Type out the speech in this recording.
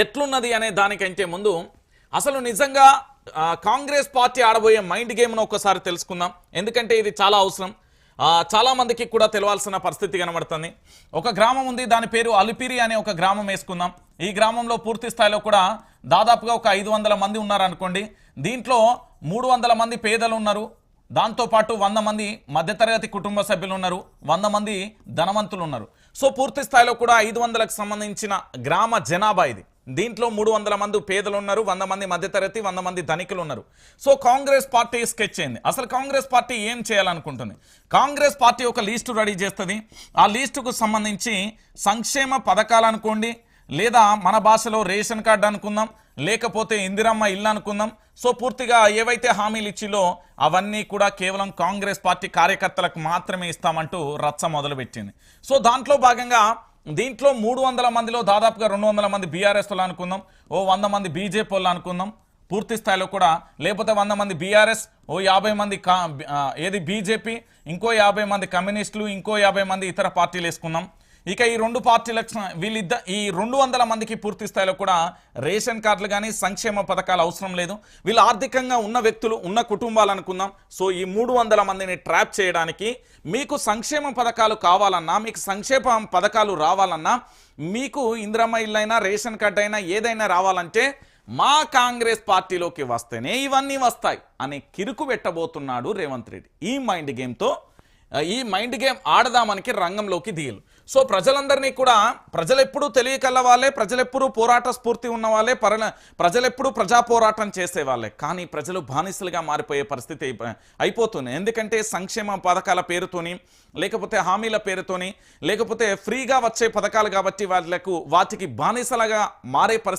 ఎట్లున్నది అనే దానికంటే ముందు అసలు నిజంగా కాంగ్రెస్ పార్టీ ఆడబోయే మైండ్ గేమ్ను ఒక్కసారి తెలుసుకుందాం. ఎందుకంటే ఇది చాలా అవసరం. చాలా మందికి కూడా తెలవాల్సిన పరిస్థితి కనబడుతుంది. ఒక గ్రామం ఉంది, దాని పేరు అలిపిరి అనే ఒక గ్రామం వేసుకుందాం. ఈ గ్రామంలో పూర్తి స్థాయిలో కూడా దాదాపుగా ఒక 500 మంది ఉన్నారు అనుకోండి. దీంట్లో 300 మంది పేదలు ఉన్నారు, దాంతోపాటు 100 మంది మధ్యతరగతి కుటుంబ సభ్యులు ఉన్నారు, 100 మంది ధనవంతులు ఉన్నారు. సో పూర్తి స్థాయిలో కూడా 500కు సంబంధించిన గ్రామ జనాభా ఇది. దీంట్లో 300 మంది పేదలు ఉన్నారు, 100 మంది మధ్యతరగతి, 100 మంది ధనికులు ఉన్నారు. సో కాంగ్రెస్ పార్టీ స్కెచ్ అయింది. అసలు కాంగ్రెస్ పార్టీ ఏం చేయాలనుకుంటుంది? కాంగ్రెస్ పార్టీ ఒక లిస్టు రెడీ చేస్తుంది. ఆ లిస్టుకు సంబంధించి సంక్షేమ పథకాలు అనుకోండి, లేదా మన భాషలో రేషన్ కార్డు అనుకుందాం, లేకపోతే ఇందిరమ్మ ఇల్లు అనుకుందాం. సో పూర్తిగా ఏవైతే హామీలు ఇచ్చిలో అవన్నీ కూడా కేవలం కాంగ్రెస్ పార్టీ కార్యకర్తలకు మాత్రమే ఇస్తామంటూ రచ్చ మొదలుపెట్టింది. సో దాంట్లో భాగంగా దీంట్లో 300 మందిలో దాదాపుగా 200 మంది బీఆర్ఎస్ వాళ్ళు అనుకుందాం, 100 మంది బీజేపీ వాళ్ళు అనుకుందాం పూర్తి స్థాయిలో కూడా, లేకపోతే 100 మంది బీఆర్ఎస్, 50 మంది ఏది బీజేపీ, ఇంకో 50 మంది కమ్యూనిస్టులు, ఇంకో 50 మంది ఇతర పార్టీలు వేసుకుందాం. ఇక ఈ రెండు పార్టీలకు ఈ 200 మందికి పూర్తి స్థాయిలో కూడా రేషన్ కార్డులు కానీ సంక్షేమ పథకాలు అవసరం లేదు. వీళ్ళు ఆర్థికంగా ఉన్న వ్యక్తులు, ఉన్న కుటుంబాలు అనుకుందాం. సో ఈ 300 మందిని ట్రాప్ చేయడానికి మీకు సంక్షేమ పథకాలు కావాలన్నా, మీకు సంక్షేమ పథకాలు రావాలన్నా, మీకు ఇందిరమ్మ ఇల్లు అయినా రేషన్ కార్డు అయినా ఏదైనా రావాలంటే మా కాంగ్రెస్ పార్టీలోకి వస్తేనే ఇవన్నీ వస్తాయి అని కిరుకు పెట్టబోతున్నాడు రేవంత్ రెడ్డి. ఈ మైండ్ గేమ్ ఆడదామనికి రంగంలోకి దిగలు. సో ప్రజలందరినీ కూడా, ప్రజలెప్పుడు తెలియకల్ల వాళ్ళే, ప్రజలెప్పుడు పోరాట స్ఫూర్తి ఉన్న వాళ్ళే, ప్రజలెప్పుడు ప్రజా పోరాటం చేసేవాళ్ళే. కానీ ప్రజలు బానిసలుగా మారిపోయే పరిస్థితి అయిపోతుంది. ఎందుకంటే సంక్షేమ పథకాల పేరుతోని, లేకపోతే హామీల పేరుతోని, లేకపోతే ఫ్రీగా వచ్చే పథకాలు కాబట్టి వాటికి బానిసలుగా మారే పరిస్థితి